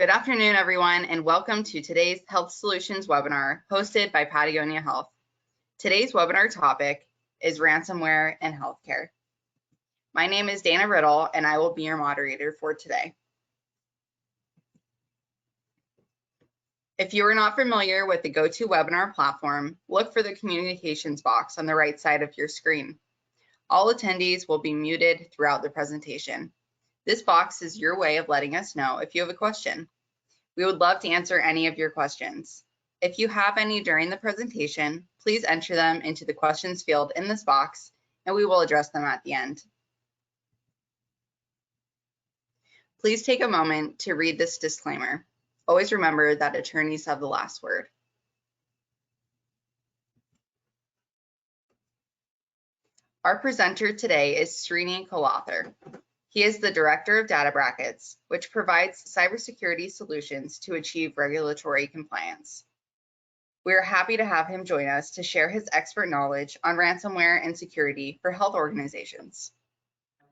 Good afternoon, everyone, and welcome to today's Health Solutions webinar hosted by Patagonia Health. Today's webinar topic is ransomware and healthcare. My name is Dana Riddle, and I will be your moderator for today. If you are not familiar with the GoToWebinar platform, look for the communications box on the right side of your screen. All attendees will be muted throughout the presentation. This box is your way of letting us know if you have a question. We would love to answer any of your questions. If you have any during the presentation, please enter them into the questions field in this box, and we will address them at the end. Please take a moment to read this disclaimer. Always remember that attorneys have the last word. Our presenter today is Srini Kolathur. He is the Director of Databrackets, which provides cybersecurity solutions to achieve regulatory compliance. We are happy to have him join us to share his expert knowledge on ransomware and security for health organizations.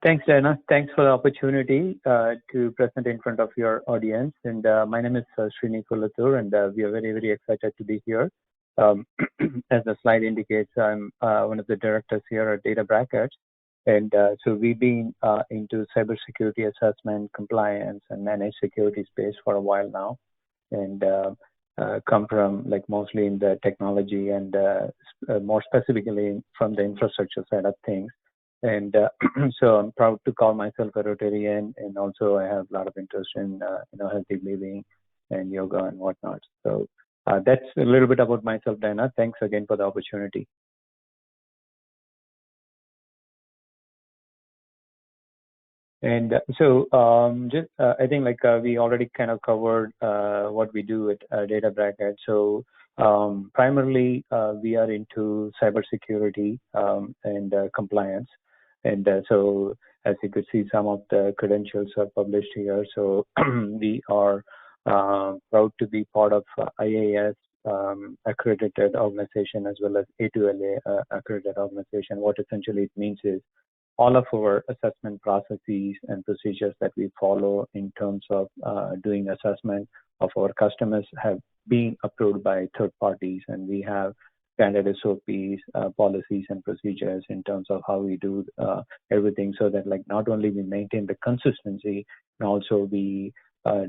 Thanks, Dana. Thanks for the opportunity to present in front of your audience. And my name is Srini Kolathur, and we are very, very excited to be here. As the slide indicates, I'm one of the directors here at Databrackets. And so we've been into cybersecurity assessment, compliance, and managed security space for a while now, and come from like mostly in the technology and more specifically from the infrastructure side of things. And so I'm proud to call myself a Rotarian, and also I have a lot of interest in healthy living and yoga and whatnot. So that's a little bit about myself, Diana. Thanks again for the opportunity. And so I think like we already kind of covered what we do at Databrackets. So primarily we are into cybersecurity and compliance. And so as you could see, some of the credentials are published here. So we are proud to be part of IAS accredited organization as well as A2LA accredited organization. What essentially it means is all of our assessment processes and procedures that we follow in terms of doing assessment of our customers have been approved by third parties, and we have standard SOPs, policies and procedures in terms of how we do everything, so that like not only we maintain the consistency, and also we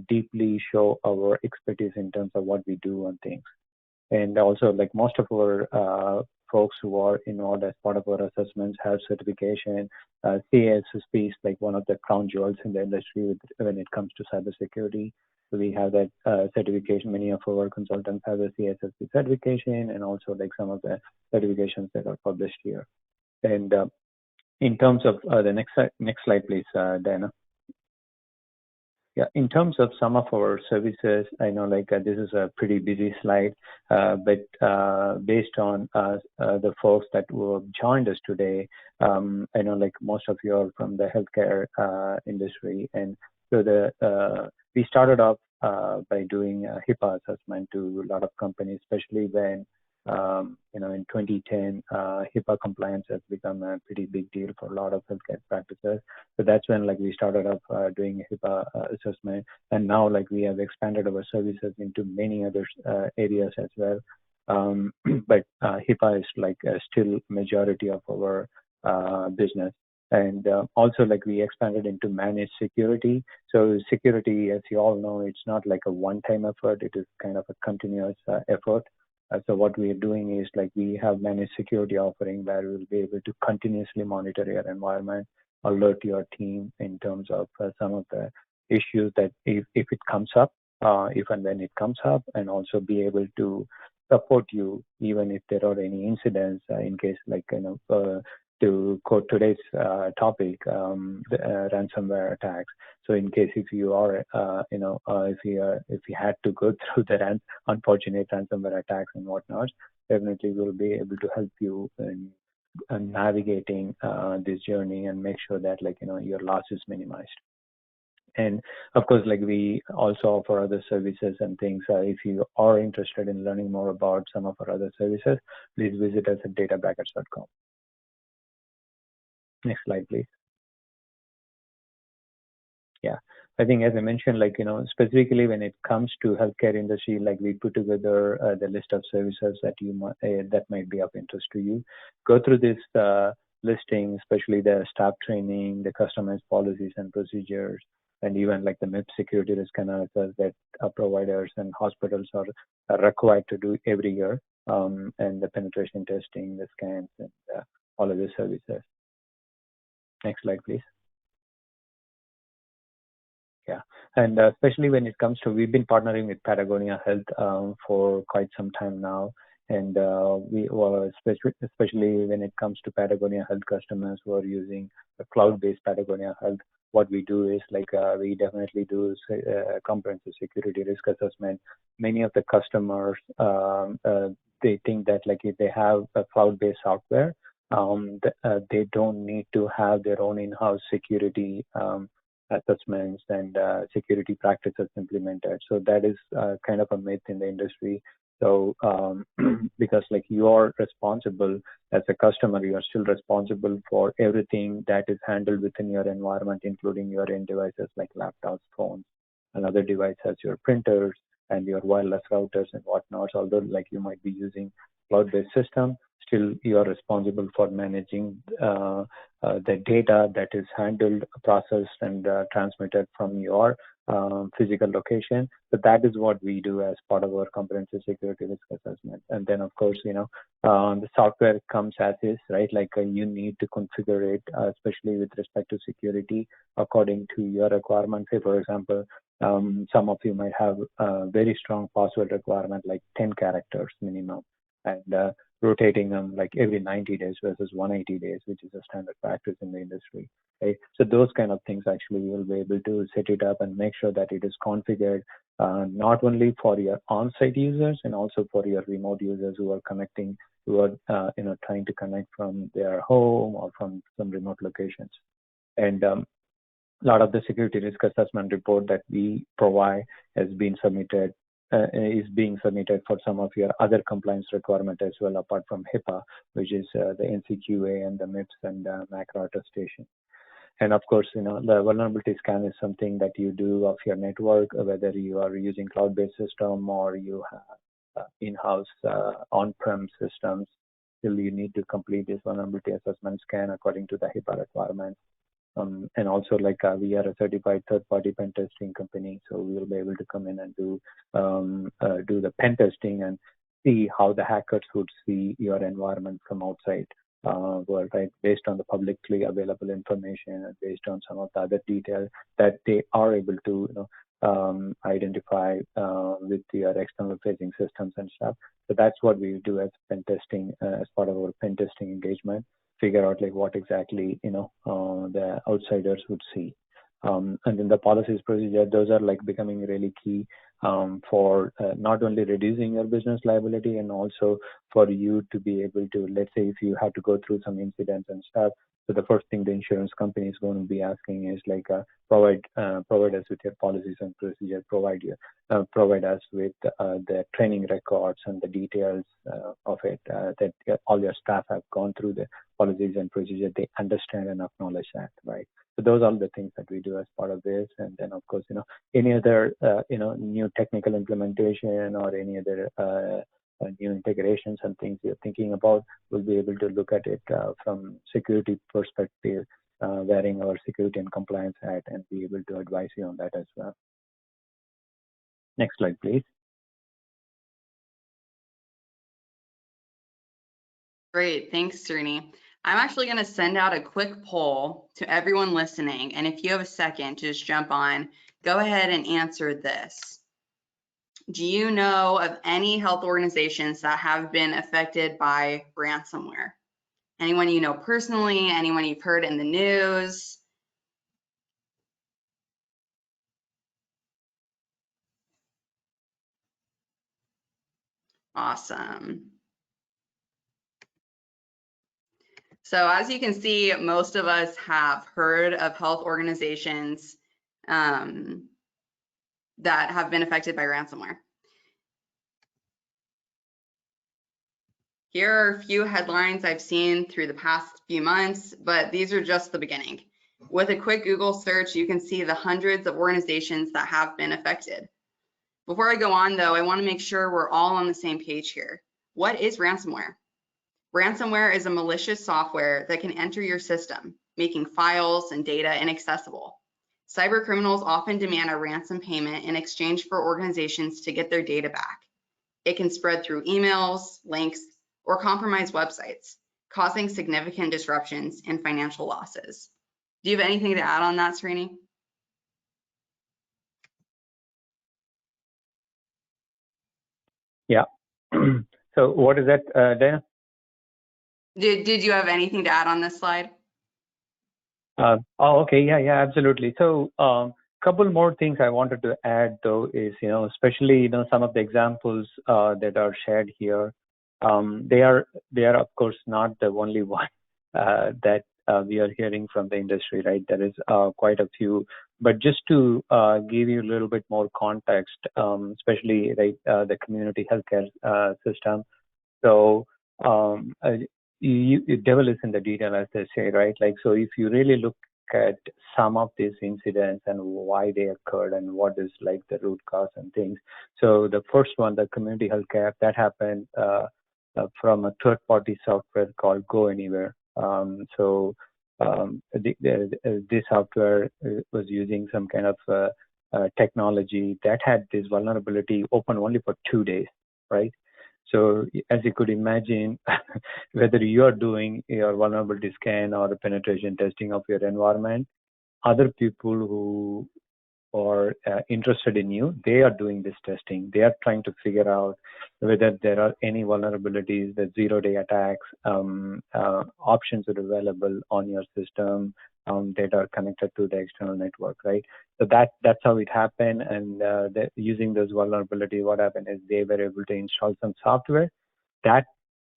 deeply show our expertise in terms of what we do on things. And also like most of our folks who are involved as part of our assessments have certification. CSSP is like one of the crown jewels in the industry when it comes to cybersecurity. So we have that certification. Many of our consultants have a CSSP certification, and also like some of the certifications that are published here. And in terms of the next slide, please, Diana. Yeah, in terms of some of our services, I know like this is a pretty busy slide, but based on the folks that have joined us today, I know like most of you are from the healthcare industry, and so we started off by doing a HIPAA assessment to a lot of companies, especially when in 2010, HIPAA compliance has become a pretty big deal for a lot of healthcare practices. So that's when like we started up doing HIPAA assessment, and now like we have expanded our services into many other areas as well. But HIPAA is like still majority of our business. And also like we expanded into managed security. So security, as you all know, it's not like a one-time effort. It is kind of a continuous effort. So what we are doing is like we have managed security offering where we will be able to continuously monitor your environment, alert your team in terms of some of the issues that if it comes up, if and when it comes up, and also be able to support you even if there are any incidents in case like to quote today's topic, ransomware attacks. So in case if you are, if you had to go through the unfortunate ransomware attacks and whatnot, definitely we'll be able to help you in navigating this journey and make sure that like your loss is minimized. And of course, like we also offer other services and things. If you are interested in learning more about some of our other services, please visit us at databrackets.com. Next slide, please. Yeah. I think, as I mentioned, like, specifically when it comes to healthcare industry, like we put together the list of services that that might be of interest to you. Go through this listing, especially the staff training, the customized policies and procedures, and even like the MIPS security risk analysis that providers and hospitals are required to do every year, and the penetration testing, the scans, and all of the services. Next slide, please. Yeah, and especially when it comes to, we've been partnering with Patagonia Health for quite some time now, and we were especially when it comes to Patagonia Health customers who are using a cloud-based Patagonia Health. What we do is like we definitely do comprehensive security risk assessment. Many of the customers they think that like if they have a cloud-based software, they don't need to have their own in-house security assessments and security practices implemented. So that is kind of a myth in the industry. So because like you are responsible as a customer, you are still responsible for everything that is handled within your environment, including your end devices like laptops, phones, and other devices, your printers and your wireless routers and whatnot. Although like you might be using cloud-based system, still you are responsible for managing the data that is handled, processed, and transmitted from your physical location. So that is what we do as part of our comprehensive security risk assessment. And then, of course, the software comes as is, right? Like you need to configure it, especially with respect to security, according to your requirements. Say, for example, some of you might have a very strong password requirement, like 10 characters minimum, and rotating them like every 90 days versus 180 days, which is a standard practice in the industry. Right? So those kind of things actually will be able to set it up and make sure that it is configured not only for your on-site users and also for your remote users who are connecting, who are trying to connect from their home or from some remote locations. And a lot of the security risk assessment report that we provide has been submitted. Is being submitted for some of your other compliance requirement as well, apart from HIPAA, which is the NCQA and the MIPS and macro attestation. And of course, the vulnerability scan is something that you do of your network, whether you are using cloud-based system or you have in-house on-prem systems. Still, you need to complete this vulnerability assessment scan according to the HIPAA requirements. And also, like we are a certified third-party pen testing company, so we will be able to come in and do the pen testing and see how the hackers would see your environment from outside world, right? Based on the publicly available information and based on some of the other details that they are able to identify with your external-facing systems and stuff. So that's what we do as pen testing, as part of our pen testing engagement. Figure out like what exactly the outsiders would see, and then the policies procedure, those are like becoming really key for not only reducing your business liability and also for you to be able to, let's say if you have to go through some incidents and stuff. So the first thing the insurance company is going to be asking is like provide us with your policies and procedure, provide us with the training records and the details of it, that all your staff have gone through the policies and procedure, they understand and acknowledge that, right? So those are the things that we do as part of this. And then of course, any other new technical implementation or any other new integrations and things you're thinking about, we'll be able to look at it from security perspective, wearing our security and compliance hat, and be able to advise you on that as well. Next slide, please. Great, thanks, Srini. I'm actually going to send out a quick poll to everyone listening, and if you have a second, just jump on. Go ahead and answer this. Do you know of any health organizations that have been affected by ransomware? Anyone you know personally? Anyone you've heard in the news? Awesome. So as you can see, most of us have heard of health organizations that have been affected by ransomware. Here are a few headlines I've seen through the past few months, but these are just the beginning. With a quick Google search, you can see the hundreds of organizations that have been affected. Before I go on though, I want to make sure we're all on the same page here. What is ransomware? Ransomware is a malicious software that can enter your system, making files and data inaccessible. Cyber criminals often demand a ransom payment in exchange for organizations to get their data back. It can spread through emails, links, or compromise websites, causing significant disruptions and financial losses. Do you have anything to add on that, Srini? Yeah. So what is that, Dana? Did you have anything to add on this slide? Okay. Yeah, absolutely. So couple more things I wanted to add though is, especially, some of the examples that are shared here, they are of course not the only one that we are hearing from the industry, right? There is quite a few, but just to give you a little bit more context, especially right, the community healthcare system. So devil is in the detail, as they say, right? Like, so if you really look at some of these incidents and why they occurred and what is like the root cause and things. So the first one, the community healthcare, that happened from a third-party software called Go Anywhere. This software was using some kind of technology that had this vulnerability open only for 2 days, right? So as you could imagine, whether you are doing your vulnerability scan or the penetration testing of your environment, other people who are interested in you, they are doing this testing. They are trying to figure out whether there are any vulnerabilities, the zero-day attacks, options that are available on your system that are connected to the external network, right? So that's how it happened. And using those vulnerability, what happened is they were able to install some software that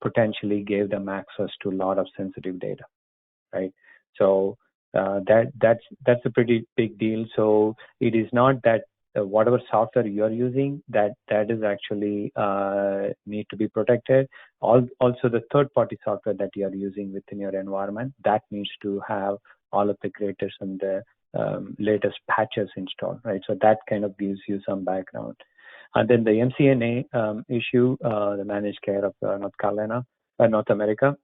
potentially gave them access to a lot of sensitive data, right? So that's a pretty big deal. So it is not that whatever software you are using, that is actually need to be protected. Also, the third-party software that you are using within your environment, that needs to have all of the greatest and the latest patches installed, right? So that kind of gives you some background. And then the MCNA issue, the Managed Care of North America.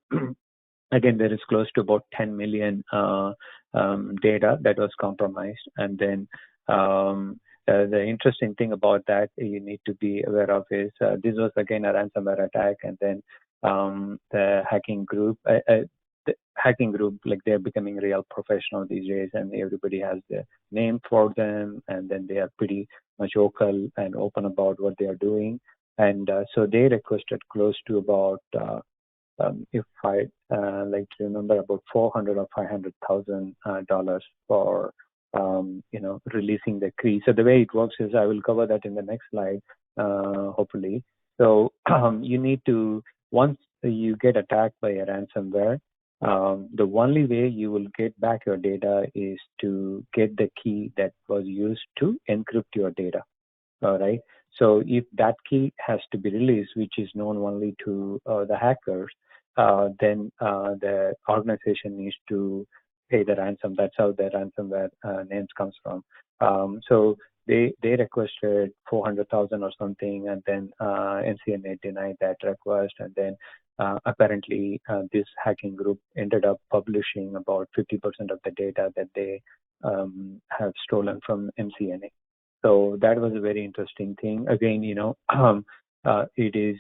Again, there is close to about 10 million data that was compromised. And then the interesting thing about that you need to be aware of is this was again a ransomware attack, and then the hacking group, like, they're becoming real professional these days, and everybody has their name for them, and then they are pretty much vocal and open about what they are doing. And so they requested close to about if I like to remember, about $400,000 or $500,000 for releasing the key. So the way it works is, I will cover that in the next slide, hopefully. So you need to, once you get attacked by a ransomware, the only way you will get back your data is to get the key that was used to encrypt your data. All right. So if that key has to be released, which is known only to the hackers, then the organization needs to pay the ransom. That's how the ransomware names comes from. So they requested 400,000 or something, and then MCNA denied that request, and then apparently this hacking group ended up publishing about 50% of the data that they have stolen from MCNA. So that was a very interesting thing. Again, it is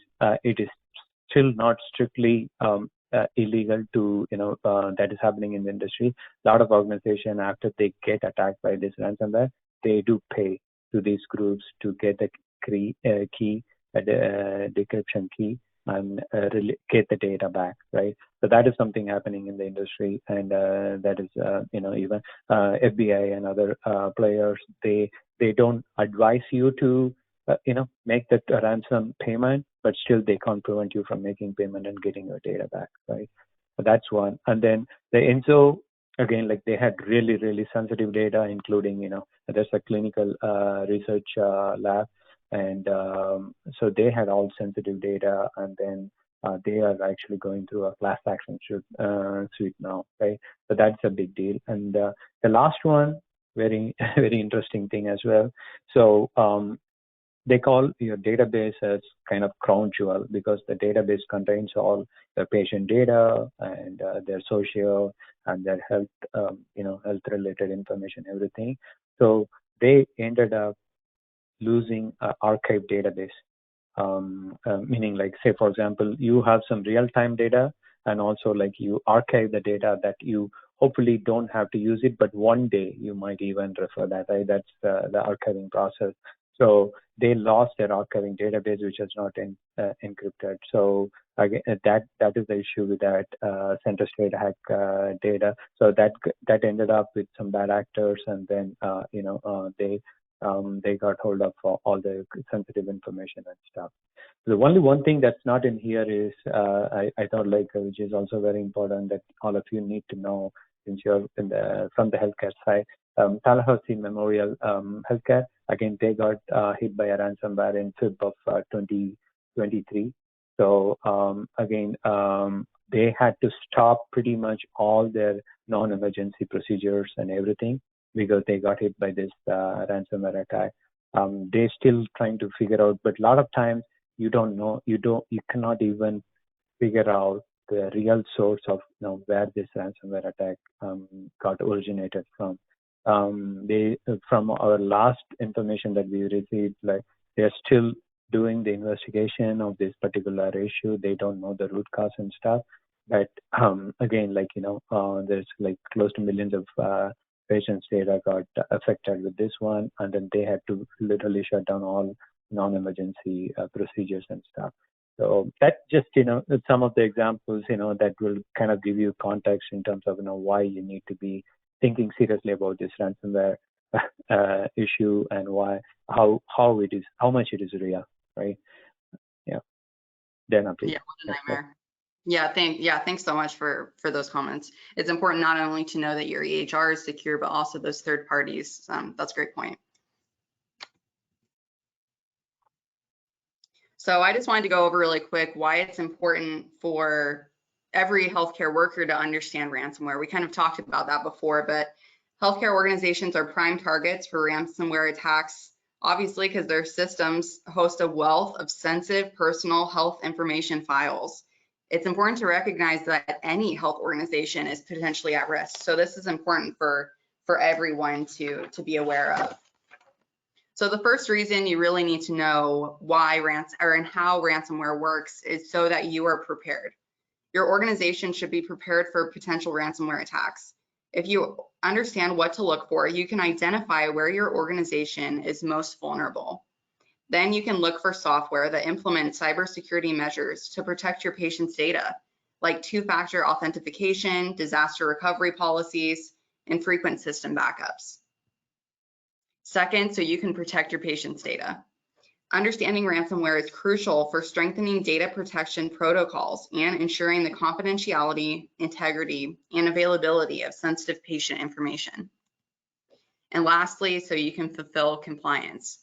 still not strictly illegal to, that is happening in the industry. A lot of organizations, after they get attacked by this ransomware, they do pay to these groups to get the key, the decryption key, and get the data back, right? So that is something happening in the industry, and that is, even FBI and other players, they don't advise you to, make that ransom payment, but still they can't prevent you from making payment and getting your data back, right? So that's one. And then the ENSO, again, like, they had really, really sensitive data, including, there's a clinical research lab. And so they had all sensitive data, and then they are actually going through a class action suit now, right? So that's a big deal. And the last one, very very interesting thing as well. So they call your database as kind of crown jewel because the database contains all the patient data and their social and their health, health related information, everything. So they ended up losing an archive database. Meaning like, say, for example, you have some real-time data and also like you archive the data that you hopefully don't have to use it, but one day you might even refer that, right? That's the archiving process. So they lost their archiving database, which is not encrypted. So again, that is the issue with that center state hack data. So that ended up with some bad actors, and then they got hold of all the sensitive information and stuff. The only one thing that's not in here is I thought like which is also very important that all of you need to know since you're from the healthcare side. Tallahassee Memorial Healthcare, again, they got hit by a ransomware in Feb of 2023. So again, they had to stop pretty much all their non-emergency procedures and everything because they got hit by this ransomware attack. They're still trying to figure out, but a lot of times you don't know, you cannot even figure out the real source of where this ransomware attack got originated from. From our last information that we received, like they're still doing the investigation of this particular issue. They don't know the root cause and stuff. But again, like there's like close to millions of patients' data got affected with this one, and then they had to literally shut down all non-emergency procedures and stuff. So that's just some of the examples that will kind of give you context in terms of why you need to be thinking seriously about this ransomware issue and how much it is real, right? Yeah. Dana, please. Yeah, what a nightmare. Yeah, thanks so much for those comments. It's important not only to know that your EHR is secure, but also those third parties. That's a great point. So I just wanted to go over really quick why it's important for every healthcare worker to understand ransomware. We kind of talked about that before, but healthcare organizations are prime targets for ransomware attacks, obviously because their systems host a wealth of sensitive personal health information files. It's important to recognize that any health organization is potentially at risk. So this is important for everyone to be aware of. So the first reason you really need to know why and how ransomware works is so that you are prepared. Your organization should be prepared for potential ransomware attacks. If you understand what to look for, you can identify where your organization is most vulnerable. Then you can look for software that implements cybersecurity measures to protect your patient's data, like two-factor authentication, disaster recovery policies, and frequent system backups. Second, so you can protect your patient's data. Understanding ransomware is crucial for strengthening data protection protocols and ensuring the confidentiality, integrity, and availability of sensitive patient information. And lastly, so you can fulfill compliance.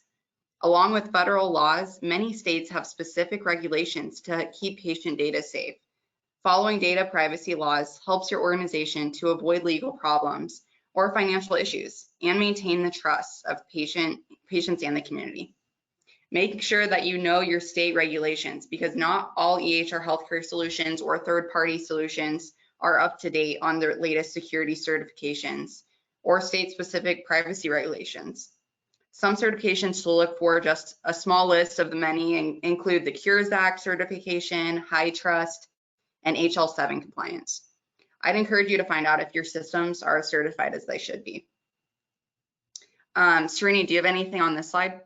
Along with federal laws, many states have specific regulations to keep patient data safe. Following data privacy laws helps your organization to avoid legal problems or financial issues and maintain the trust of patients and the community. Make sure that you know your state regulations because not all EHR healthcare solutions or third-party solutions are up to date on their latest security certifications or state-specific privacy regulations. Some certifications to look for, just a small list of the many, include the Cures Act certification, High Trust, and HL7 compliance. I'd encourage you to find out if your systems are as certified as they should be. Srini, do you have anything on this slide?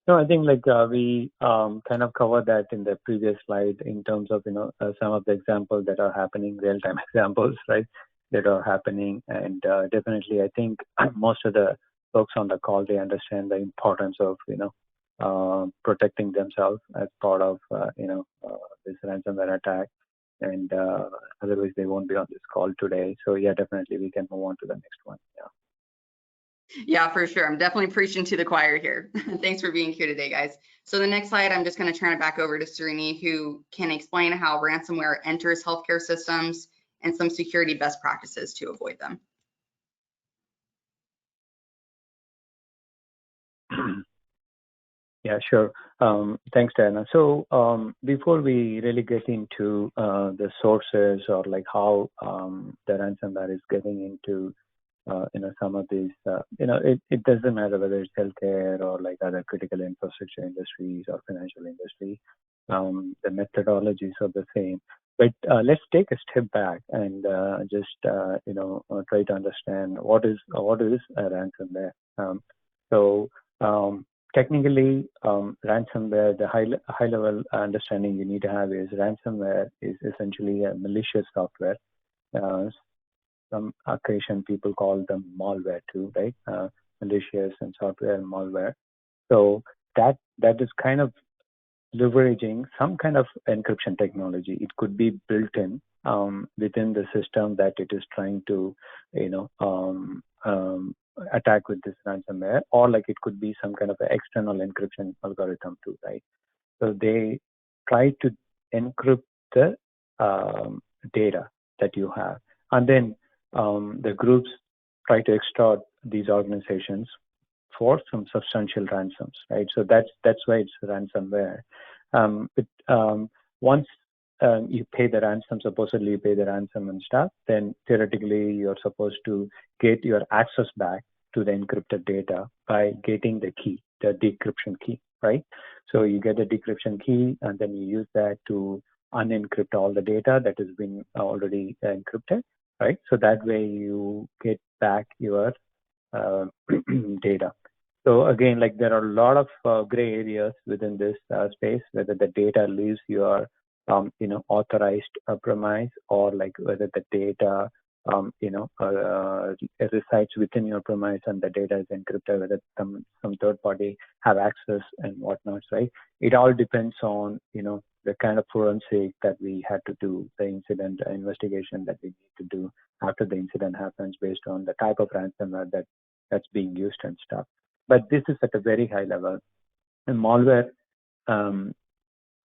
No, I think like we kind of covered that in the previous slide in terms of some of the examples that are happening, real-time examples, right, that are happening, and definitely I think most of the folks on the call, they understand the importance of protecting themselves as part of this ransomware attack, and otherwise they won't be on this call today. So yeah, definitely we can move on to the next one. Yeah. Yeah, for sure. I'm definitely preaching to the choir here. Thanks for being here today, guys. So the next slide, I'm just going to turn it back over to Srini, who can explain how ransomware enters healthcare systems and some security best practices to avoid them. Yeah, sure. Thanks, Diana. So before we really get into the sources or like how the ransomware is getting into some of these, it doesn't matter whether it's healthcare or like other critical infrastructure industries or financial industry. The methodologies are the same. But let's take a step back and just try to understand what is a ransomware. So technically, ransomware, the high level understanding you need to have is ransomware is essentially a malicious software. Some occasion people call them malware too, right? Malicious and software and malware. So that is kind of leveraging some kind of encryption technology. It could be built in within the system that it is trying to, attack with this ransomware, or like it could be some kind of an external encryption algorithm too, right? So they try to encrypt the data that you have, and then the groups try to extort these organizations for some substantial ransoms, right? So that's why it's ransomware. Once you pay the ransom, supposedly you pay the ransom and stuff, then theoretically you're supposed to get your access back to the encrypted data by getting the key, the decryption key, right? So you get the decryption key and then you use that to unencrypt all the data that has been already encrypted, right? So that way you get back your data. So again, like there are a lot of gray areas within this space, whether the data leaves your, authorized premise, or like whether the data, resides within your premise and the data is encrypted, whether some third party have access and whatnot, right? It all depends on, the kind of forensic that we had to do, the incident investigation that we need to do after the incident happens based on the type of ransomware that's being used and stuff. But this is at a very high level. And malware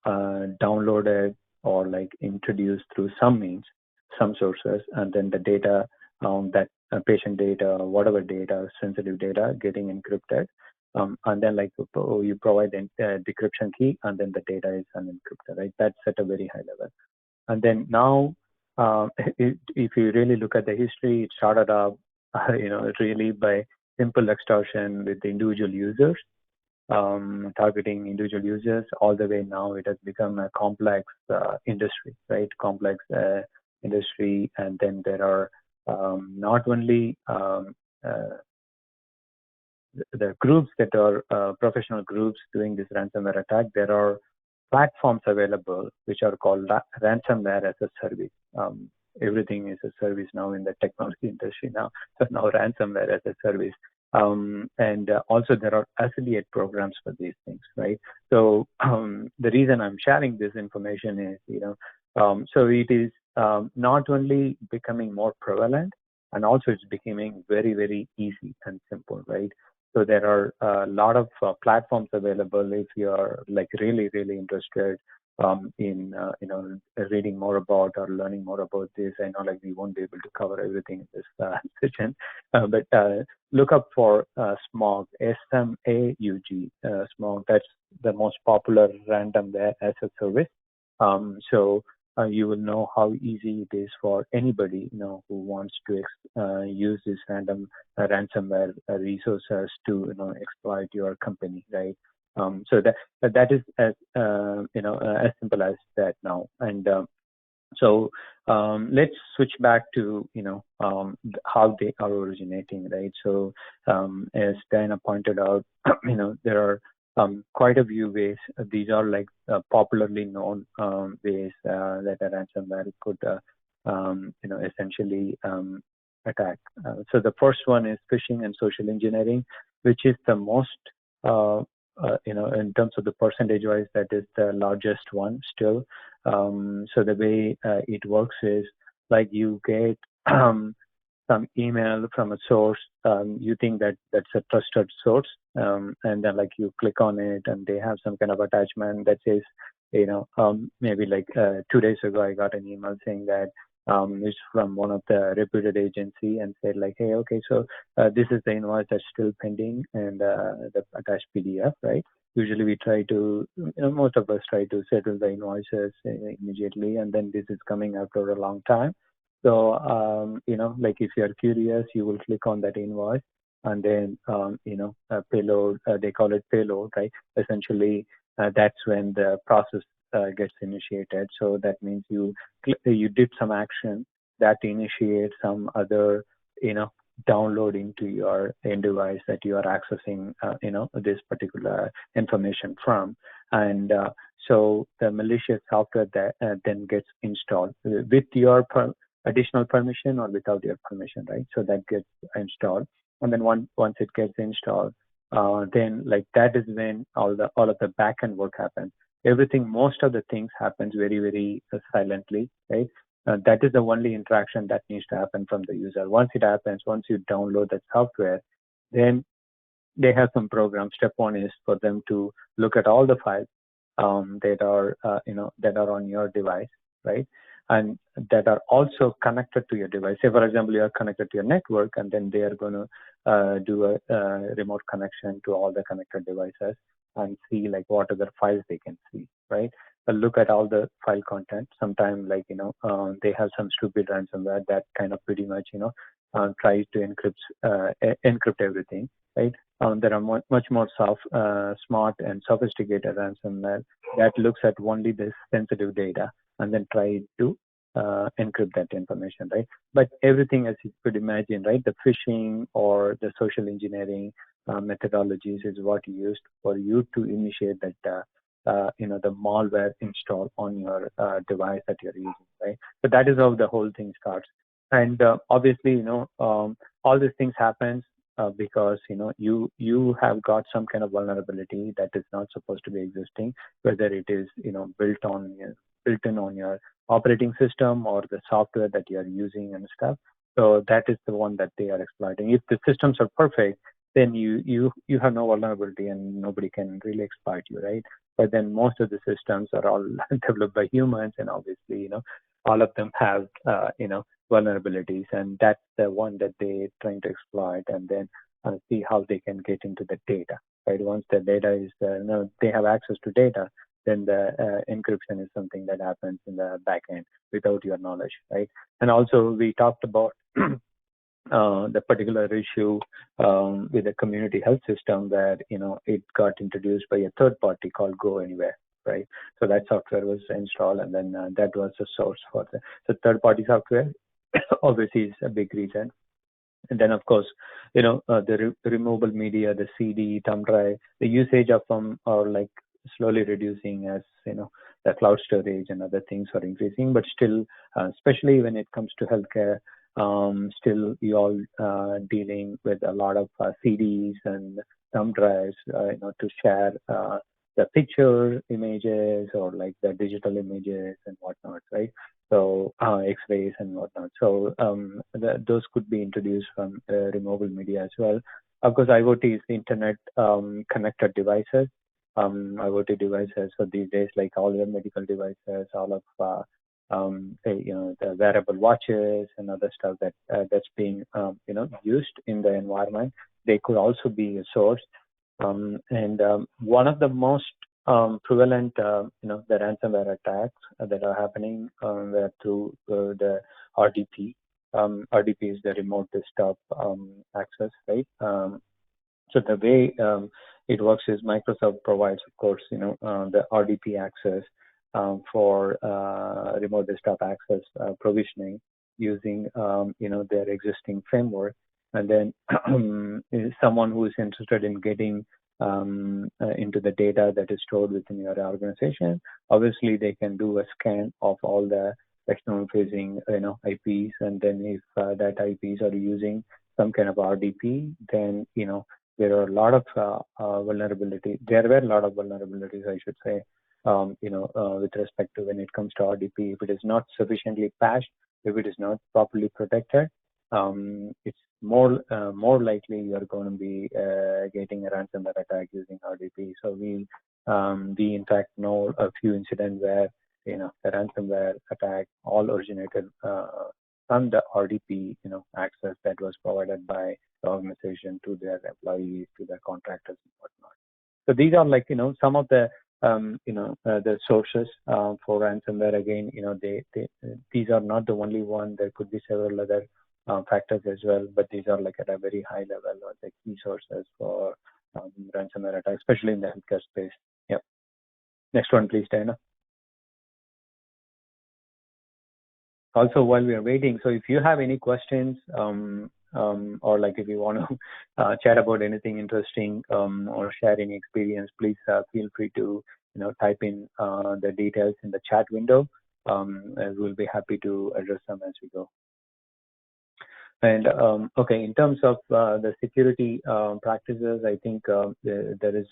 downloaded or like introduced through some means, some sources, and then the data, that patient data, whatever data, sensitive data, getting encrypted. And then like you provide the decryption key, and then the data is unencrypted, right? That's at a very high level. And then now, if you really look at the history, it started off, really by simple extortion with the individual users, targeting individual users, all the way now it has become a complex industry, right? Complex industry. And then there are not only the groups that are professional groups doing this ransomware attack, there are platforms available which are called ransomware as a service. Everything is a service now in the technology industry now. So now ransomware as a service. And also there are affiliate programs for these things, right? So the reason I'm sharing this information is, so it is not only becoming more prevalent, and also it's becoming very, very easy and simple, right? So there are a lot of platforms available if you are like really, really interested in reading more about or learning more about this. I know like we won't be able to cover everything in this session, but look up for SMAUG, SMAUG, SMAUG. That's the most popular ransomware as a service. So you will know how easy it is for anybody who wants to use this ransomware resources to exploit your company, right? So that is as as simple as that now. And so let's switch back to how they are originating, right? So as Diana pointed out, there are quite a few ways. These are like popularly known ways that a ransomware could essentially attack. So the first one is phishing and social engineering, which is the most in terms of the percentage wise, that is the largest one still. So the way it works is like you get some email from a source, you think that that's a trusted source, and then like you click on it and they have some kind of attachment that says, maybe like 2 days ago I got an email saying that it's from one of the reputed agency and said like, hey, okay, so this is the invoice that's still pending and the attached PDF, right? Usually we try to, most of us try to settle the invoices immediately, and then this is coming after a long time. So, like if you're curious, you will click on that invoice and then, payload, they call it payload, right? Essentially, that's when the process gets initiated. So that means you did some action that initiates some other, download into your end device that you are accessing, this particular information from. And so the malicious software that then gets installed with your additional permission or without your permission, right? So that gets installed. And then once it gets installed, then like that is when all of the backend work happens. Most of the things happens very, very silently, right? That is the only interaction that needs to happen from the user. Once it happens, once you download that software, then they have some programs. Step one is for them to look at all the files that are on your device, right? And that are also connected to your device. Say, for example, you are connected to your network, and then they are going to do a remote connection to all the connected devices and see like what other files they can see, right? Look at all the file content. Sometimes like, they have some stupid ransomware that kind of pretty much, tries to encrypt everything, right? There are much more smart and sophisticated ransomware that looks at only this sensitive data and then try to encrypt that information, right? But everything, as you could imagine, right, the phishing or the social engineering methodologies is what you used for you to initiate that, the malware install on your device that you're using, right? So that is how the whole thing starts. And obviously, all these things happens because you have got some kind of vulnerability that is not supposed to be existing, whether it is built in on your operating system or the software that you are using and stuff. So that is the one that they are exploiting. If the systems are perfect, then you have no vulnerability and nobody can really exploit you, right? But then most of the systems are all developed by humans, and obviously all of them have vulnerabilities, and that's the one that they're trying to exploit, and then see how they can get into the data, right? Once the data is they have access to data, then the encryption is something that happens in the back end without your knowledge, right? And also we talked about the particular issue with the community health system where it got introduced by a third party called Go Anywhere, right? So that software was installed, and then that was the source for the third party software. Obviously, is a big reason. And then, of course, the removable media, the CD, thumb drive, the usage of them are like slowly reducing as the cloud storage and other things are increasing. But still, especially when it comes to healthcare, still you all dealing with a lot of CDs and thumb drives, to share the picture images or like the digital images and whatnot, right? So X-rays and whatnot. So those could be introduced from removable media as well. Of course, IoT is the internet connected devices. IoT devices. So these days, like all your medical devices, all of the wearable watches and other stuff that's being used in the environment, they could also be a source. And one of the most prevalent, the ransomware attacks that are happening were through the RDP. RDP is the remote desktop access, right? So the way it works is Microsoft provides, of course, the RDP access for remote desktop access provisioning using, their existing framework. And then someone who is interested in getting into the data that is stored within your organization, obviously they can do a scan of all the external facing, IPs. And then if that IPs are using some kind of RDP, then, there are a lot of vulnerability. There were a lot of vulnerabilities, I should say, with respect to when it comes to RDP. If it is not sufficiently patched, if it is not properly protected, it's more likely you're going to be getting a ransomware attack using RDP. So we in fact know a few incidents where the ransomware attack all originated from the RDP access that was provided by the organization to their employees, to their contractors and whatnot. So these are like some of the the sources for ransomware. Again, these are not the only one. There could be several other factors as well, but these are like at a very high level or the key sources for ransomware attacks, especially in the healthcare space. Yep. Next one, please, Diana. Also, while we are waiting, so if you have any questions or like if you want to chat about anything interesting or share any experience, please feel free to type in the details in the chat window. And we'll be happy to address them as we go. And okay, in terms of the security practices, I think there is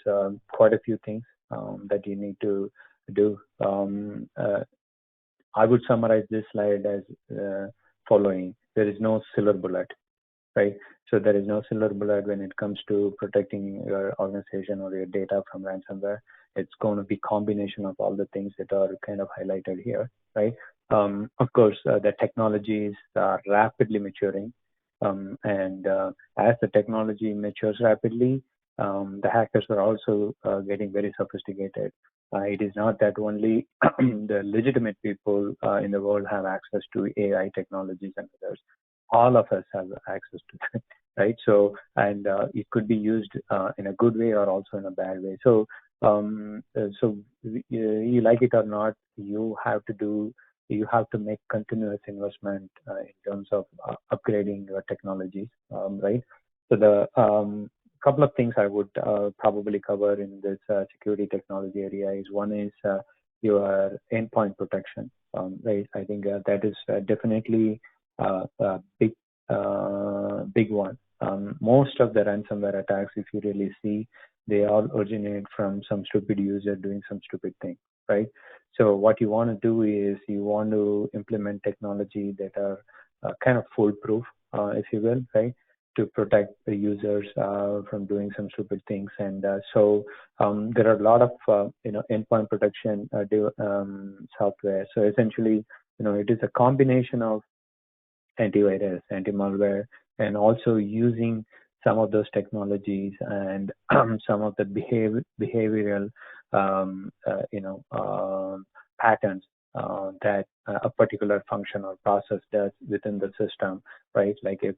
quite a few things that you need to do. I would summarize this slide as following. There is no silver bullet, right? So there is no silver bullet when it comes to protecting your organization or your data from ransomware. It's going to be a combination of all the things that are kind of highlighted here, right? Of course, the technologies are rapidly maturing. And as the technology matures rapidly, the hackers are also getting very sophisticated. It is not that only the legitimate people in the world have access to AI technologies and others. All of us have access to that, right? So, and it could be used in a good way or also in a bad way. So, you like it or not, you have to make continuous investment in terms of upgrading your technologies, right? So the couple of things I would probably cover in this security technology area is one is your endpoint protection, right? I think that is definitely a big one. Most of the ransomware attacks, if you really see, they all originate from some stupid user doing some stupid thing, right? So what you want to do is you want to implement technology that are kind of foolproof, if you will, right? To protect the users from doing some stupid things. And so there are a lot of endpoint protection software. So essentially, it is a combination of antivirus, anti-malware, and also using some of those technologies and some of the behavioral patterns that a particular function or process does within the system, right? Like if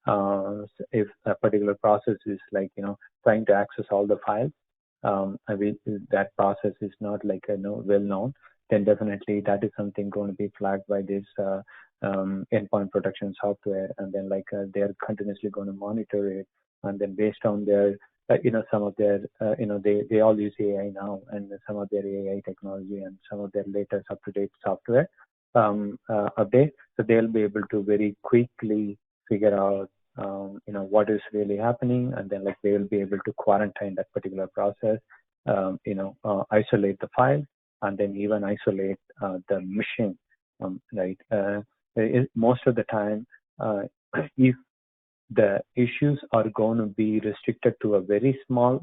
a particular process is like trying to access all the files, that process is not like well known, then definitely that is something going to be flagged by this endpoint protection software, and then like they're continuously going to monitor it, and then based on their some of their they all use AI now, and some of their AI technology and some of their latest up-to-date software update, so they'll be able to very quickly figure out what is really happening, and then like they will be able to quarantine that particular process, isolate the file, and then even isolate the machine, right? Most of the time, if the issues are going to be restricted to a very small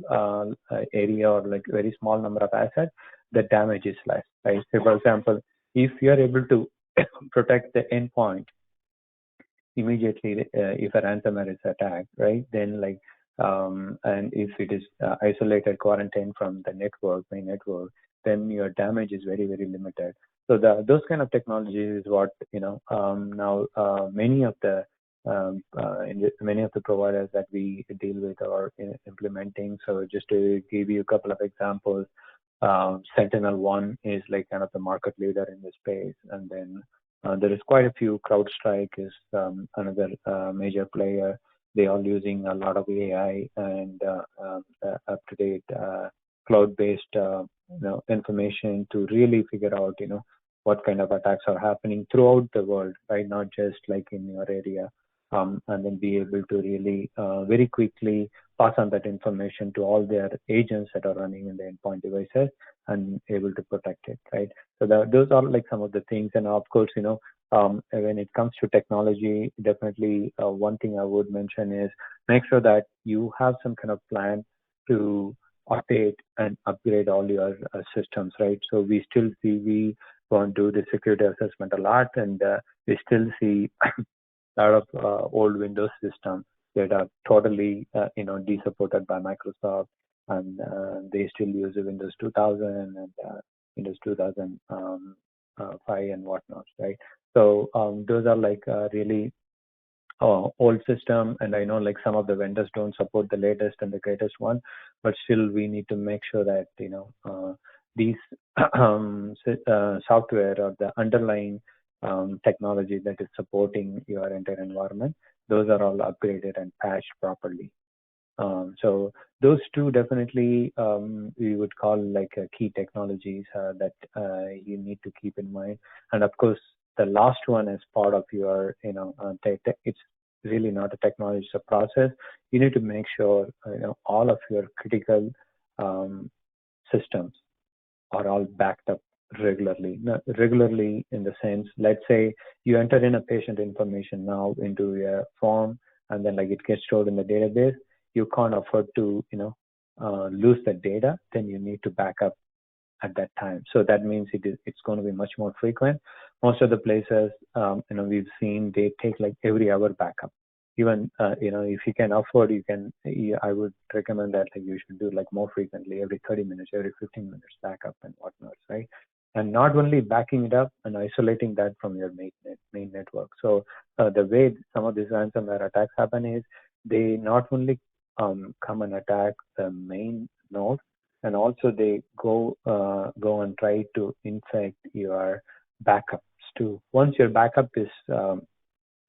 area or like very small number of assets, the damage is less, right? So for example, if you are able to protect the endpoint immediately, if a ransomware is attacked, right, then like and if it is isolated, quarantined from the main network, then your damage is very, very limited. So those kind of technologies is what now many of the providers that we deal with are implementing. So just to give you a couple of examples, SentinelOne is like kind of the market leader in the space, and then there is quite a few. CrowdStrike is another major player. They are using a lot of AI and up-to-date cloud-based information to really figure out what kind of attacks are happening throughout the world, right? Not just like in your area, and then be able to really very quickly pass on that information to all their agents that are running in the endpoint devices and able to protect it, right? So those are like some of the things. And of course, when it comes to technology, definitely one thing I would mention is make sure that you have some kind of plan to update and upgrade all your systems, right? So we still see we go and do the security assessment a lot, and we still see a lot of old Windows systems that are totally, de-supported by Microsoft, and they still use the Windows 2000 and Windows 2005 and whatnot, right? So those are like really old system, and I know like some of the vendors don't support the latest and the greatest one, but still we need to make sure that these software or the underlying technology that is supporting your entire environment, those are all upgraded and patched properly. So those two definitely we would call like key technologies that you need to keep in mind. And of course, the last one is part of your, it's really not a technology, it's a process. You need to make sure all of your critical systems are all backed up regularly. Regularly in the sense, let's say you enter in a patient information now into a form, and then like it gets stored in the database. You can't afford to lose the data. Then you need to back up at that time. So that means it's going to be much more frequent. Most of the places we've seen they take like every hour backup. Even if you can afford, I would recommend that like you should do like more frequently, every 30 minutes, every 15 minutes backup and whatnot, right? And not only backing it up and isolating that from your main network. So the way some of these ransomware attacks happen is they not only come and attack the main node, and also they go and try to infect your backups too. Once your backup is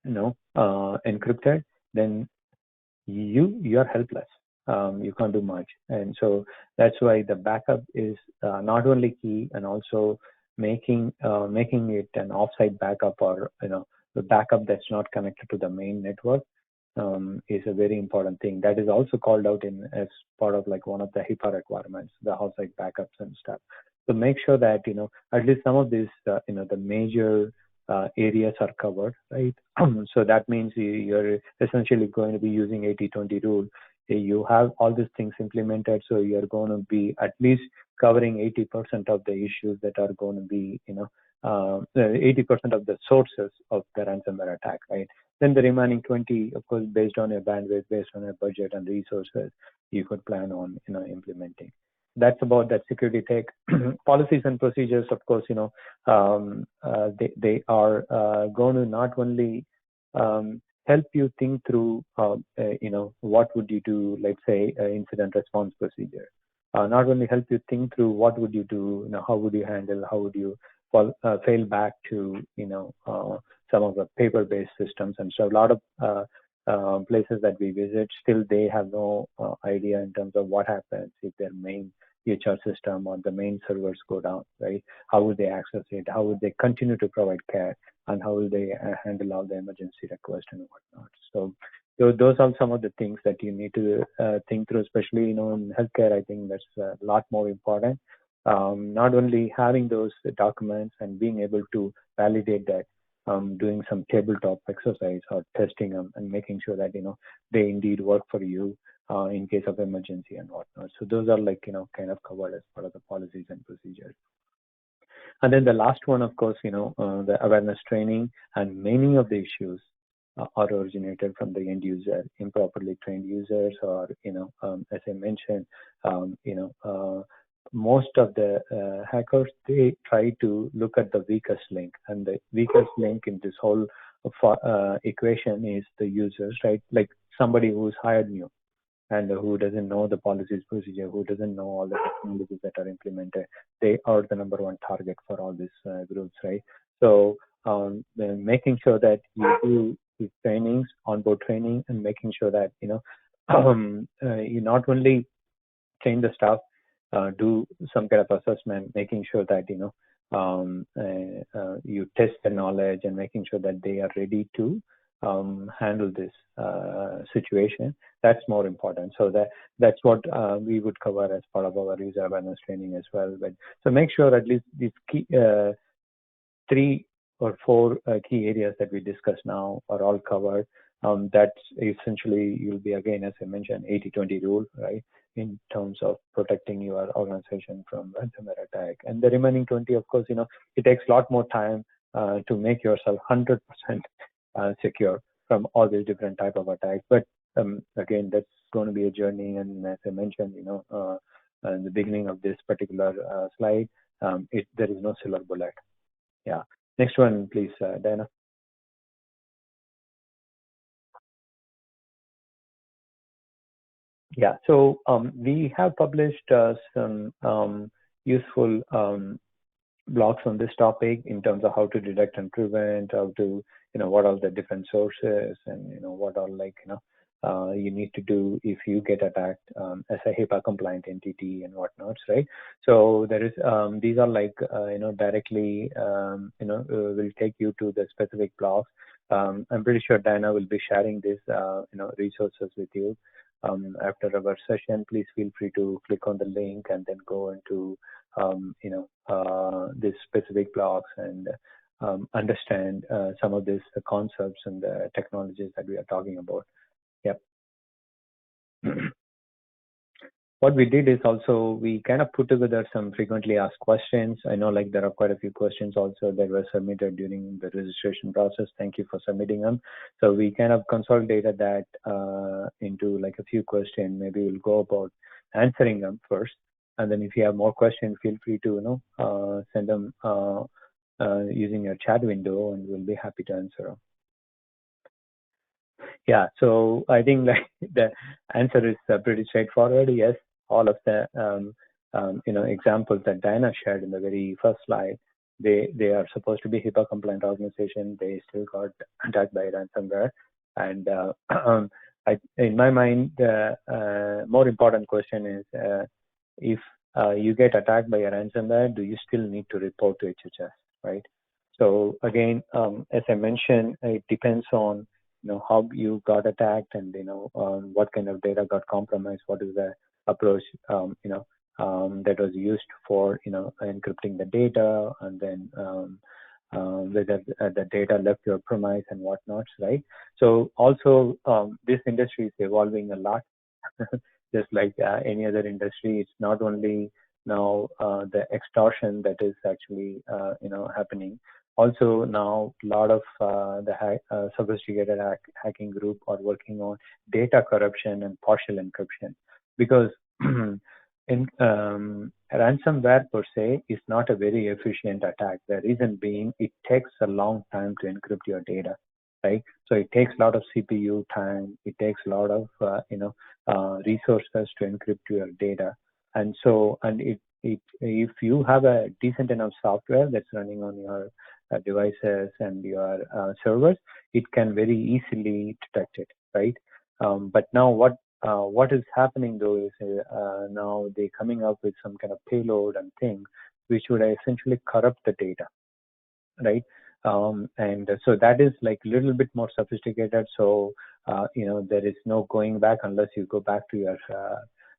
encrypted, then you're helpless. You can't do much, and so that's why the backup is not only key, and also making it an offsite backup, or the backup that's not connected to the main network is a very important thing. That is also called out as part of like one of the HIPAA requirements, the offsite backups and stuff. So make sure that at least some of these the major areas are covered, right? So that means you're essentially going to be using 80-20 rule. You have all these things implemented, so you're going to be at least covering 80% of the issues that are going to be 80% of the sources of the ransomware attack, right? Then the remaining 20, of course, based on your bandwidth, based on your budget and resources, you could plan on implementing. That's about that security tech. Policies and procedures, of course, they are going to not only help you think through, what would you do, let's say, incident response procedure. Not only help you think through what would you do, how would you handle, how would you fail back to, some of the paper-based systems. And so a lot of places that we visit, still they have no idea in terms of what happens if their main HR system or the main servers go down, right? How would they access it? How would they continue to provide care? And how will they handle all the emergency requests and whatnot? So those are some of the things that you need to think through, especially, in healthcare. I think that's a lot more important. Not only having those documents and being able to validate that, doing some tabletop exercise or testing them and making sure that, they indeed work for you in case of emergency and whatnot. So those are like, kind of covered as part of the policies and procedures. And then the last one, of course, the awareness training, and many of the issues are originated from the end user, improperly trained users, or, as I mentioned, most of the hackers, they try to look at the weakest link, and the weakest link in this whole equation is the users, right? Like somebody who's hired new and who doesn't know the policies, procedure, who doesn't know all the technologies that are implemented. They are the number one target for all these groups, right? So making sure that you do these trainings, onboard training, and making sure that, you not only train the staff, do some kind of assessment, making sure that, you test the knowledge and making sure that they are ready to handle this situation. That's more important. So that's what we would cover as part of our user awareness training as well. But so make sure at least these key 3 or four key areas that we discussed now are all covered. That's essentially, you'll be, again, as I mentioned, 80-20 rule, right, in terms of protecting your organization from ransomware attack. And the remaining 20, of course, it takes a lot more time to make yourself 100% secure from all these different type of attacks. But again, that's going to be a journey. And as I mentioned, in the beginning of this particular slide, there is no silver bullet. Yeah. Next one, please, Diana. Yeah. So we have published some useful blogs on this topic in terms of how to detect and prevent, how to, what are the different sources, and what are you need to do if you get attacked as a HIPAA-compliant entity and whatnot, right? So there is these are directly will take you to the specific blogs. I'm pretty sure Diana will be sharing this resources with you after our session. Please feel free to click on the link and then go into these specific blogs and understand some of these concepts and the technologies that we are talking about. Yep. What we did is also we kind of put together some frequently asked questions. I know there are quite a few questions also that were submitted during the registration process. Thank you for submitting them. So we kind of consolidated that into a few questions. Maybe we'll go about answering them first. And then if you have more questions, feel free to send them using your chat window, and we'll be happy to answer them. Yeah, so I think the answer is pretty straightforward. Yes, all of the examples that Diana shared in the very first slide, they are supposed to be HIPAA compliant organization. They still got attacked by ransomware, and in my mind, the more important question is if you get attacked by a ransomware, do you still need to report to HHS, right? So again, as I mentioned, it depends on how you got attacked and what kind of data got compromised, what is the approach that was used for encrypting the data, and then whether the data left your premise and whatnot, right? So also this industry is evolving a lot. Just like any other industry, it's not only now the extortion that is actually happening. Also now a lot of the sophisticated hacking group are working on data corruption and partial encryption, because in ransomware per se is not a very efficient attack. The reason being, it takes a long time to encrypt your data, right? So it takes a lot of CPU time. It takes a lot of resources to encrypt your data, and so if you have a decent enough software that's running on your devices and your servers, it can very easily detect it, right? But now what is happening though is now they're coming up with some kind of payload and things which would essentially corrupt the data, right? And so that is a little bit more sophisticated. So there is no going back unless you go back to your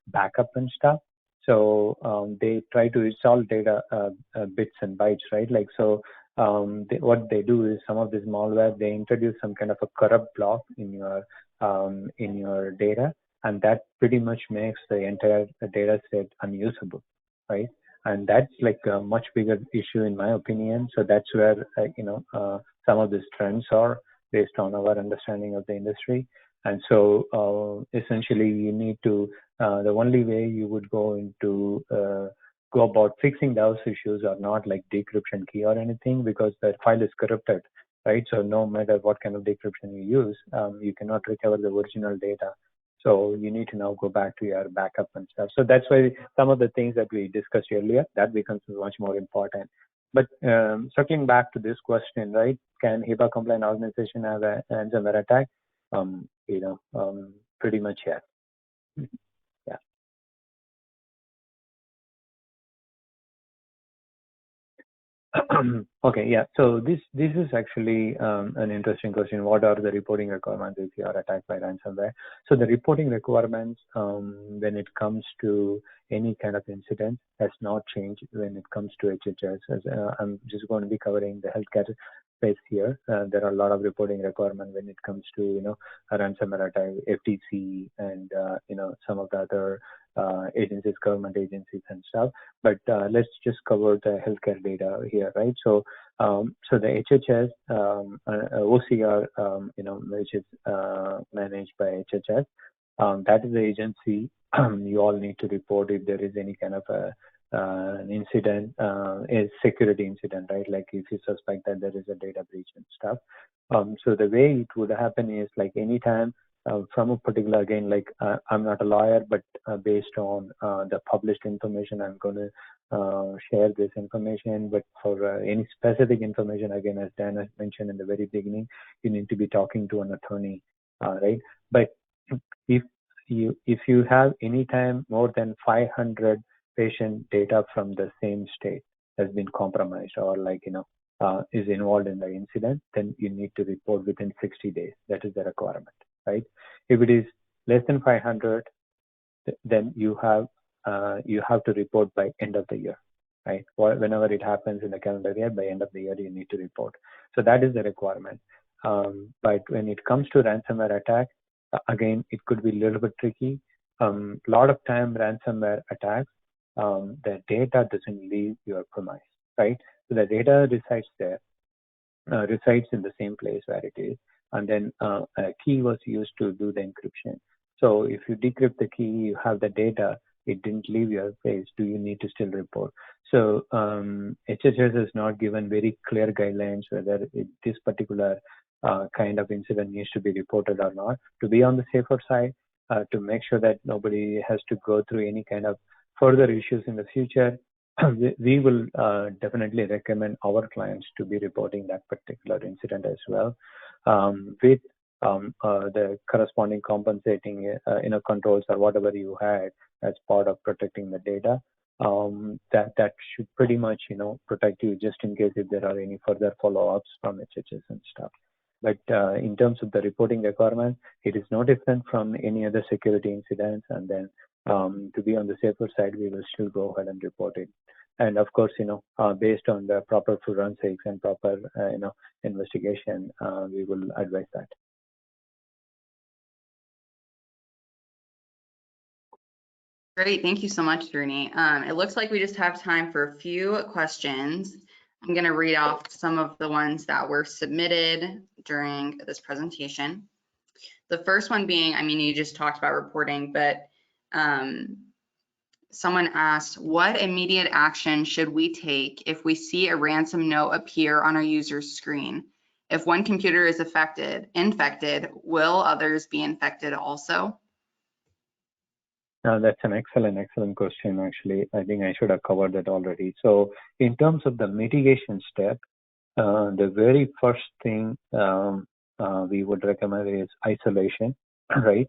backup and stuff. So they try to install data bits and bytes, right? So what they do is, some of this malware, they introduce some kind of a corrupt block in your data, and that pretty much makes the entire data set unusable, right? And that's a much bigger issue in my opinion. So that's where some of these trends are based on our understanding of the industry. And so essentially you need to the only way you would go about fixing those issues are not decryption key or anything, because the file is corrupted, right? So no matter what kind of decryption you use, you cannot recover the original data. So you need to now go back to your backup and stuff. So that's why some of the things that we discussed earlier, that becomes much more important. But circling back to this question, right? Can HIPAA compliant organization have a ransomware attack? Pretty much yes. Yeah. Okay, yeah. So this is actually an interesting question. What are the reporting requirements if you are attacked by ransomware? So the reporting requirements when it comes to any kind of incident has not changed when it comes to HHS. I'm just going to be covering the healthcare space here. There are a lot of reporting requirements when it comes to, a ransomware attack, FTC, and, some of the other agencies, government agencies and stuff. But let's just cover the healthcare data here, right? So, so the HHS, OCR, which is managed by HHS, that is the agency you all need to report if there is any kind of an incident, a security incident, right? Like if you suspect that there is a data breach and stuff. So the way it would happen is like anytime from a particular, again, like I'm not a lawyer, but based on the published information, I'm going to share this information. But for any specific information, again, as Dan has mentioned in the very beginning, you need to be talking to an attorney, right? But if you have anytime more than 500 patient data from the same state has been compromised or like, is involved in the incident, then you need to report within 60 days. That is the requirement, right? If it is less than 500, then you have to report by end of the year, right? Or whenever it happens in the calendar year, by end of the year, you need to report. So that is the requirement. But when it comes to ransomware attack, again, it could be a little bit tricky. Lot of time ransomware attacks, the data doesn't leave your premise, right? So the data resides there, resides in the same place where it is, and then a key was used to do the encryption. So if you decrypt the key, you have the data, it didn't leave your place, do you need to still report? So HHS has not given very clear guidelines whether this particular kind of incident needs to be reported or not. To be on the safer side, to make sure that nobody has to go through any kind of further issues in the future, we will definitely recommend our clients to be reporting that particular incident as well, with the corresponding compensating controls or whatever you had as part of protecting the data. That should pretty much protect you just in case if there are any further follow-ups from HHS and stuff. But in terms of the reporting requirement, it is no different from any other security incidents. And then to be on the safer side, we will still go ahead and report it. And of course, based on the proper forensics and proper, investigation, we will advise that. Great, thank you so much, Srini. It looks like we just have time for a few questions. I'm going to read off some of the ones that were submitted during this presentation. The first one being, you just talked about reporting, but someone asked, what immediate action should we take if we see a ransom note appear on our user's screen? If one computer is infected, will others be infected also? That's an excellent question, actually. I think I should have covered that already. So in terms of the mitigation step, the very first thing we would recommend is isolation, right?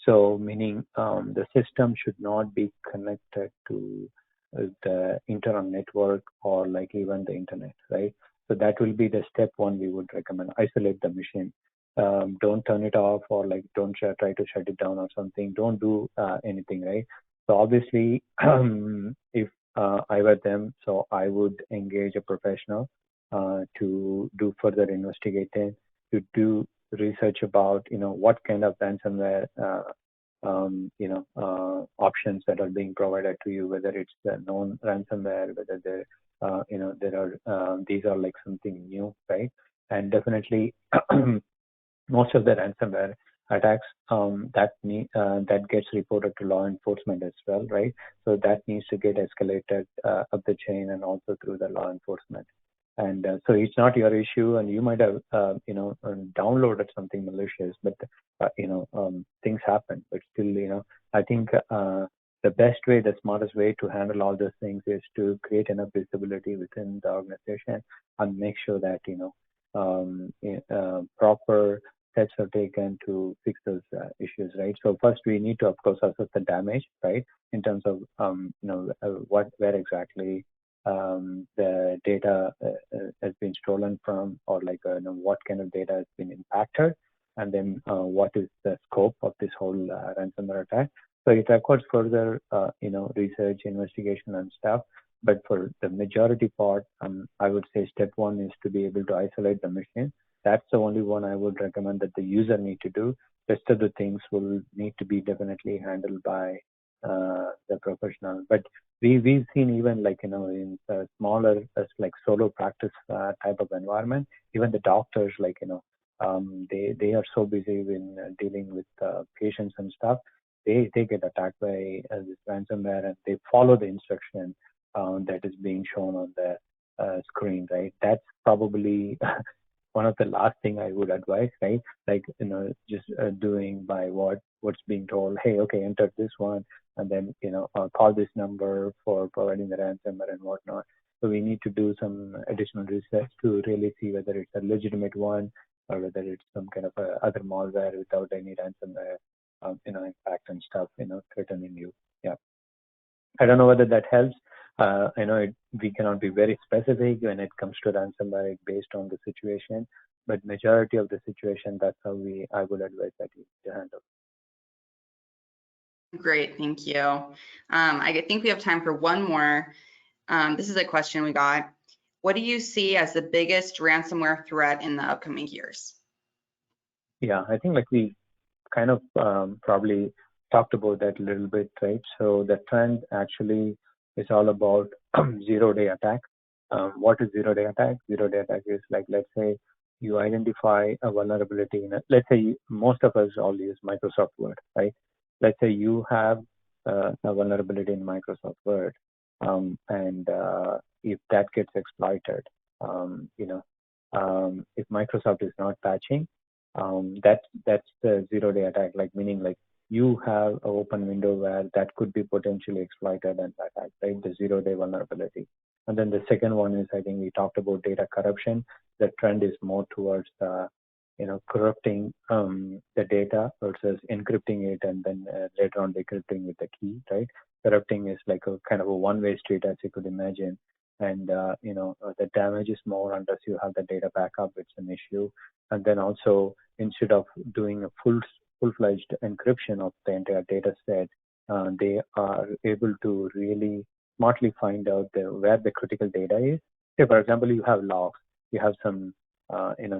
So meaning the system should not be connected to the internal network or like even the internet, right? So that will be the step one we would recommend. Isolate the machine. Don't turn it off or like don't try to shut it down or something. Don't do anything, right? So obviously, if I were them, so I would engage a professional to do further investigating, to do research about what kind of ransomware options that are being provided to you, whether it's the known ransomware, whether there are these are like something new, right? And definitely most of the ransomware attacks that gets reported to law enforcement as well, right? So that needs to get escalated up the chain and also through the law enforcement. And so it's not your issue, and you might have downloaded something malicious, but things happen. But still, I think the best way, the smartest way to handle all those things is to create enough visibility within the organization and make sure that proper steps are taken to fix those issues, right? So first we need to, of course, assess the damage, right? In terms of where exactly the data has been stolen from, or like what kind of data has been impacted, and then what is the scope of this whole ransomware attack. So it requires further research, investigation, and stuff. But for the majority part, I would say step one is to be able to isolate the machine. That's the only one I would recommend that the user need to do. Rest of the things will need to be definitely handled by the professional. But we've seen even like, in smaller, like solo practice type of environment, even the doctors, like, they are so busy in dealing with patients and stuff. They get attacked by this ransomware, and they follow the instruction that is being shown on the screen, right? That's probably one of the last thing I would advise, right? Like, just doing by what's being told. Hey, okay, enter this one, and then, call this number for providing the ransomware and whatnot. So we need to do some additional research to really see whether it's a legitimate one or whether it's some kind of other malware without any ransomware, impact and stuff, threatening you. Yeah. I don't know whether that helps. I know we cannot be very specific when it comes to ransomware based on the situation, but majority of the situation, that's how I would advise that you to handle. Great, thank you. I think we have time for one more. This is a question we got. What do you see as the biggest ransomware threat in the upcoming years? Yeah, I think like we kind of probably talked about that a little bit, right? So the trend actually is all about zero-day attack. What is zero-day attack? Zero-day attack is like, let's say you identify a vulnerability let's say most of us all use Microsoft Word, right? Let's say you have a vulnerability in Microsoft Word, and if that gets exploited, if Microsoft is not patching, that's the zero-day attack, like meaning like you have an open window where that could be potentially exploited and attacked, right? The zero-day vulnerability. And then the second one is, I think we talked about data corruption. The trend is more towards corrupting the data versus encrypting it and then later on decrypting with the key, right? Corrupting is like a kind of a one-way street, as you could imagine. And the damage is more unless you have the data backup. It's an issue. And then also, instead of doing a full-fledged encryption of the entire data set, they are able to really smartly find out where the critical data is. Say, for example, you have logs, you have some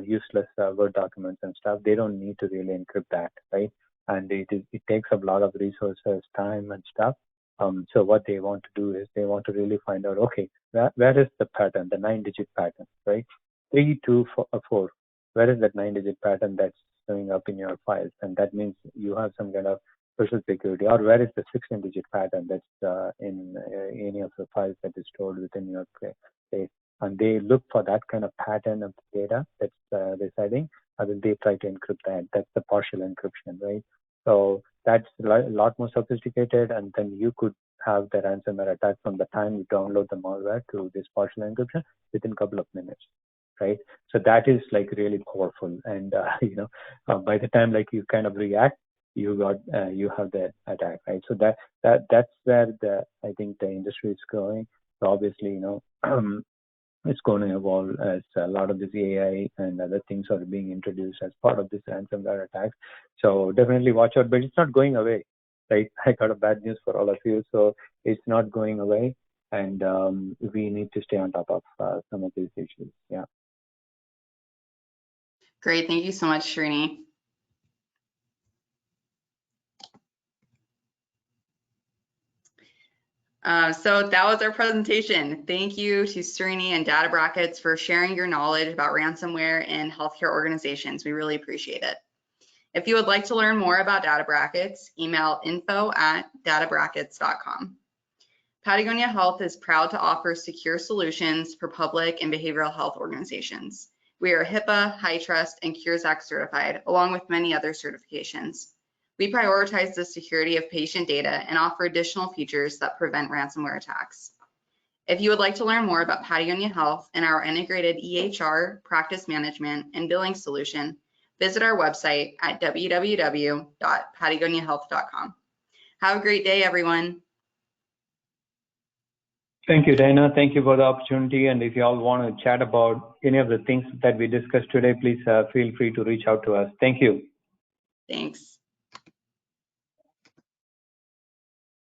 useless Word documents and stuff. They don't need to really encrypt that, right? And it takes up a lot of resources, time, and stuff. So what they want to do is they want to really find out, okay, where is the pattern, the 9-digit pattern, right? 3, 2, 4. Where is that 9-digit pattern that's showing up in your files? And that means you have some kind of social security. Or where is the 16-digit pattern that's in any of the files that is stored within your place? And they look for that kind of pattern of the data that's residing, and then they try to encrypt that. That's the partial encryption, right? So that's a lot more sophisticated, and then you could have the ransomware attack from the time you download the malware to this partial encryption within a couple of minutes, right? So that is like really powerful, and by the time like you kind of react, you have the attack, right? So that's where I think the industry is going. So obviously, it's going to evolve as a lot of this AI and other things are being introduced as part of this ransomware attack. So definitely watch out, but it's not going away, right? I got a bad news for all of you. So it's not going away, and we need to stay on top of some of these issues. Yeah. Great, thank you so much, Srini. So that was our presentation. Thank you to Srini and Databrackets for sharing your knowledge about ransomware in healthcare organizations. We really appreciate it. If you would like to learn more about Databrackets, email info@databrackets.com. Patagonia Health is proud to offer secure solutions for public and behavioral health organizations. We are HIPAA, HITRUST, and Cures Act certified, along with many other certifications. We prioritize the security of patient data and offer additional features that prevent ransomware attacks. If you would like to learn more about Patagonia Health and our integrated EHR, practice management, and billing solution, visit our website at www.patagoniahealth.com. Have a great day, everyone. Thank you, Dana. Thank you for the opportunity. And if you all want to chat about any of the things that we discussed today, please feel free to reach out to us. Thank you. Thanks.